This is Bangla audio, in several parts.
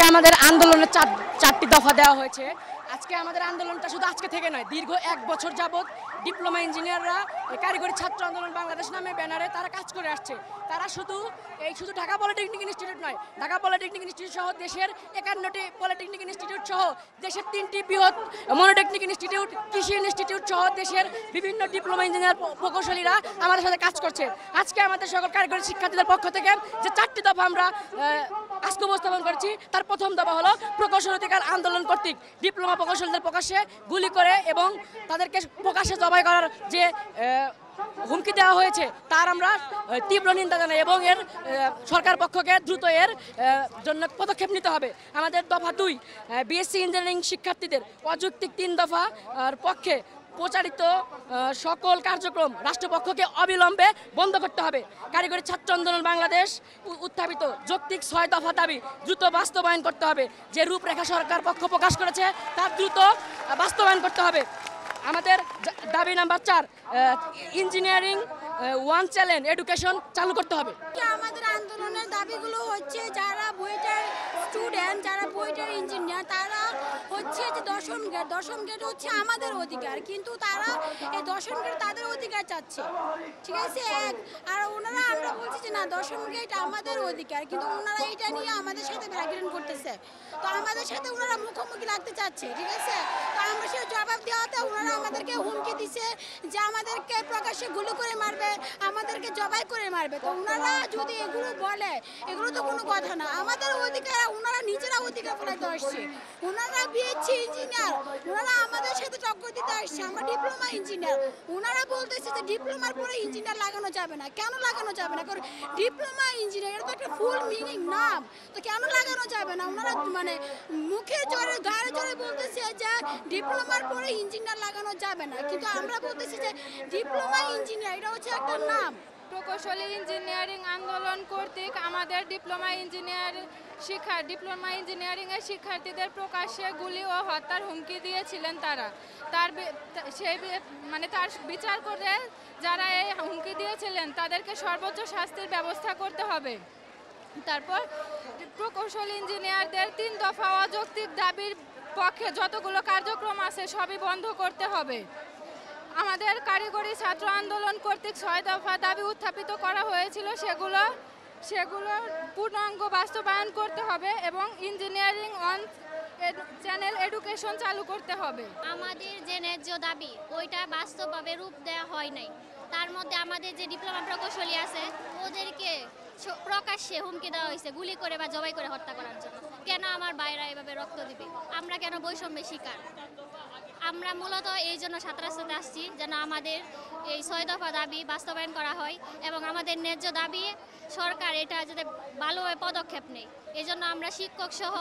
আজকে আমাদের আন্দোলনের চারটি দফা দেওয়া হয়েছে। আজকে আমাদের আন্দোলনটা শুধু আজকে থেকে নয়, দীর্ঘ 1 বছর যাবত ডিপ্লোমা ইঞ্জিনিয়াররা কারিগরি ছাত্র আন্দোলন বাংলাদেশ নামে ব্যানারে তারা কাজ করে আসছে। তারা শুধু ঢাকা পলিটেকনিক ইনস্টিটিউট নয়, ঢাকা পলিটেকনিক ইনস্টিটিউট সহ দেশের 51টি পলিটেকনিক ইনস্টিটিউট সহ দেশের 3টি বৃহৎ মনোটেকনিক ইনস্টিটিউট, কৃষি ইনস্টিটিউট সহ দেশের বিভিন্ন ডিপ্লোমা ইঞ্জিনিয়ার প্রকৌশলীরা আমাদের সাথে কাজ করছে। আজকে আমাদের সকল কারিগরি শিক্ষার্থীদের পক্ষ থেকে যে 4টি দফা আমরা আজকে উপস্থাপন করছি, তার প্রথম দফা হলো প্রকৌশল অধিকার আন্দোলন কর্তৃক ডিপ্লোমা প্রকৌশলীদের প্রকাশ্যে গুলি করে এবং তাদেরকে প্রকাশ্যে জবাই করার যে হুমকি দেওয়া হয়েছে তার আমরা তীব্র নিন্দা জানাই এবং এর সরকার পক্ষকে দ্রুত এর জন্য পদক্ষেপ নিতে হবে। আমাদের দফা 2, বিএসসি ইঞ্জিনিয়ারিং শিক্ষার্থীদের অযৌক্তিক 3 দফার পক্ষে প্রচারিত সকল কার্যক্রম রাষ্ট্রপক্ষকে অবিলম্বে বন্ধ করতে হবে। কারিগরি ছাত্র আন্দোলন বাংলাদেশ উত্থাপিত যৌক্তিক 6 দফা দাবি দ্রুত বাস্তবায়ন করতে হবে। যে রূপরেখা সরকার পক্ষ প্রকাশ করেছে তার দ্রুত বাস্তবায়ন করতে হবে। আমাদের দাবি নাম্বার 4, ইঞ্জিনিয়ারিং 1 চ্যালেঞ্জ এডুকেশন চালু করতে হবে। আমাদের আন্দোলনের দাবিগুলো হচ্ছে যারা বুয়েটের স্টুডেন্ট, যারা বুয়েটের ইঞ্জিনিয়ার, তারা হচ্ছে যে 10ম গেট হচ্ছে আমাদের অধিকার, কিন্তু তারা এই 10ম গেট তাদের অধিকার চাচ্ছে, ঠিক আছে। আর ওনারা, আমরা বলছি যে না 10ম গেট আমাদের অধিকার, কিন্তু ওনারা এটা নিয়ে আমাদের সাথে ব্যাকগ্রাউন্ড করতেছে। তো আমাদের সাথে ওনারা মুখোমুখি লাগতে চাচ্ছে, ঠিক আছে। তো আমরা সে জবাব দেওয়াতে ওনারা আমাদেরকে হুমকি দিছে যে আমাদেরকে প্রকাশ্যে গুলি করে মারবে, আমাদেরকে জবাই করে মারবে। তো ওনারা যদি এগুলো বলে, এগুলো তো কোনো কথা না। আমাদের অধিকার ওনারা নিজেরা অধিকার ফলাইতে আসছে। ওনারা বিএসসি ইঞ্জিনিয়ার, ওনারা আমাদের সাথে টক্কর দিতে আসছে। আমরা ডিপ্লোমা ইঞ্জিনিয়ার, ওনারা বলতেছে যে ডিপ্লোমার পরে ইঞ্জিনিয়ার লাগানো যাবে না। কেন লাগানো যাবে না? কারণ ডিপ্লোমা ইঞ্জিনিয়ার এটা তো একটা ফুল মিনিং নাম, তো কেন লাগানো যাবে না? ওনারা মানে মুখে জোরে গায়ে জোরে বলতেছে যে ডিপ্লোমার পরে ইঞ্জিনিয়ার লাগানো যাবে না, কিন্তু আমরা বলতেছি যে ডিপ্লোমা ইঞ্জিনিয়ার এটা হচ্ছে একটা নাম। প্রকৌশলী ইঞ্জিনিয়ারিং আন্দোলন কর্তৃক আমাদের ডিপ্লোমা ইঞ্জিনিয়ারিংয়ের শিক্ষার্থীদের প্রকাশ্যে গুলি ও হত্যার হুমকি দিয়েছিলেন তারা। তার বিচার করে যারা এই হুমকি দিয়েছিলেন তাদেরকে সর্বোচ্চ শাস্তির ব্যবস্থা করতে হবে। তারপর প্রকৌশলী ইঞ্জিনিয়ারদের 3 দফা অযৌক্তিক দাবির পক্ষে যতগুলো কার্যক্রম আছে সবই বন্ধ করতে হবে। আমাদের কারিগরি ছাত্র আন্দোলন কর্তৃক 6 দফা দাবি উত্থাপিত করা হয়েছিল, সেগুলো পূর্ণাঙ্গ বাস্তবায়ন করতে হবে এবং ইঞ্জিনিয়ারিং 1 চ্যানেল এডুকেশন চালু করতে হবে। আমাদের যে ন্যায্য দাবি ওইটা বাস্তবভাবে রূপ দেওয়া হয় নাই। তার মধ্যে আমাদের যে ডিপ্লোমা প্রকৌশলী আছে ওদেরকে প্রকাশ্যে হুমকি দেওয়া হয়েছে গুলি করে বা জবাই করে হত্যা করার জন্য। কেন আমার ভাইরা এভাবে রক্ত দিবে? আমরা কেন বৈষম্যের শিকার? আমরা মূলত এই জন্য ছাত্রাশ্রতে আসছি যেন আমাদের এই 6 দফা দাবি বাস্তবায়ন করা হয় এবং আমাদের ন্যায্য দাবি সরকার এটা যাতে ভালোভাবে পদক্ষেপ নেয়। এই জন্য আমরা শিক্ষক সহ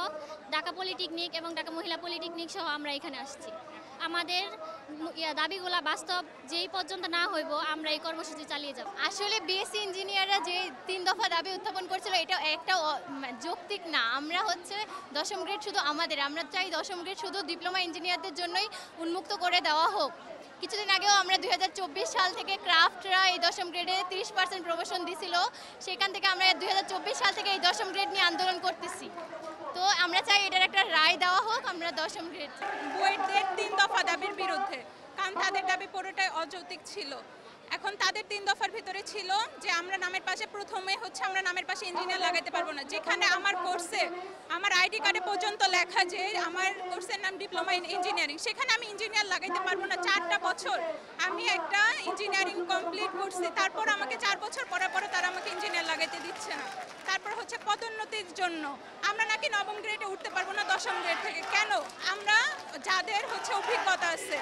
ঢাকা পলিটেকনিক এবং ঢাকা মহিলা পলিটেকনিক সহ আমরা এখানে আসছি। আমাদের দাবিগুলা বাস্তব যেই পর্যন্ত না হইব আমরা এই কর্মসূচি চালিয়ে যাব। আসলে বিএসসি ইঞ্জিনিয়াররা যে 3 দফা দাবি উত্থাপন করছিল এটা একটা যৌক্তিক না। আমরা হচ্ছে 10ম গ্রেড শুধু আমাদের, আমরা চাই 10ম গ্রেড শুধু ডিপ্লোমা ইঞ্জিনিয়ারদের জন্যই উন্মুক্ত করে দেওয়া হোক। কিছুদিন আগেও আমরা 2024 সাল থেকে ক্রাফটরা এই 10ম গ্রেডে 30% প্রমোশন দিছিল, সেখান থেকে আমরা 2024 সাল থেকে এই 10ম গ্রেড নিয়ে আন্দোলন করতেছি। তো আমরা চাই এটার একটা রায় দেওয়া হোক। আমরা 10ম গ্রেড বুয়েটদের 3 দফা দাবির বিরুদ্ধে, কারণ তাদের দাবি পুরোটাই অযৌক্তিক ছিল। এখন তাদের 3 দফার ভিতরে ছিল যে আমরা নামের পাশে প্রথমে হচ্ছে আমরা নামের পাশে ইঞ্জিনিয়ার লাগাইতে পারবো না, যেখানে আমার কোর্সে আমার আইডি কার্ডে পর্যন্ত লেখা যে আমার কোর্সের নাম ডিপ্লোমা ইন ইঞ্জিনিয়ারিং, সেখানে আমি ইঞ্জিনিয়ার লাগাইতে পারবো না। 4টা বছর আমি একটা ইঞ্জিনিয়ারিং কমপ্লিট করছি, তারপর আমাকে 4 বছর পরে তারা আমাকে ইঞ্জিনিয়ার লাগাইতে দিচ্ছে না। তারপর হচ্ছে পদোন্নতির জন্য আমরা নাকি 9ম গ্রেডে উঠতে পারবো না 10ম গ্রেড থেকে। কেন? আমরা যাদের হচ্ছে অভিজ্ঞতা আছে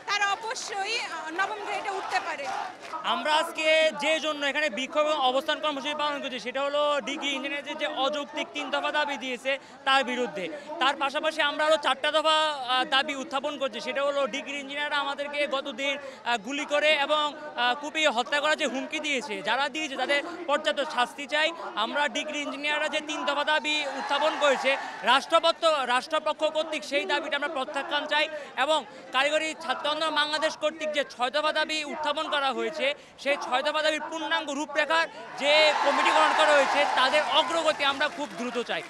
তারা অবশ্যই 9ম গ্রেডে উঠতে পারে। আমরা আজকে যে জন্য এখানে বিক্ষোভ অবস্থান কর্মসূচি পালন করছি সেটা হলো ডিগ্রি ইঞ্জিনিয়ারদের যে অযৌক্তিক 3 দফা দাবি দিয়েছে তার বিরুদ্ধে। তার পাশাপাশি আমরা আরও 4টা দফা দাবি উত্থাপন করছি, সেটা হলো ডিগ্রি ইঞ্জিনিয়াররা আমাদেরকে গতদিন গুলি করে এবং কুপিয়ে হত্যা করার যে হুমকি দিয়েছে, যারা দিয়েছে তাদের পর্যাপ্ত শাস্তি চাই। আমরা ডিগ্রি ইঞ্জিনিয়াররা যে 3 দফা দাবি উত্থাপন করেছে রাষ্ট্রপক্ষ কর্তৃক সেই দাবিটা আমরা প্রত্যাখ্যান চাই এবং কারিগরি ছাত্র আন্দোলন বাংলাদেশ কর্তৃক যে 6 দফা দাবি উত্থাপন করা হয়েছে সেই 6 দফা দাবির পূর্ণাঙ্গ রূপরেখার যে কমিটি গঠন করা হয়েছে তাদের অগ্রগতি আমরা খুব দ্রুত চাই।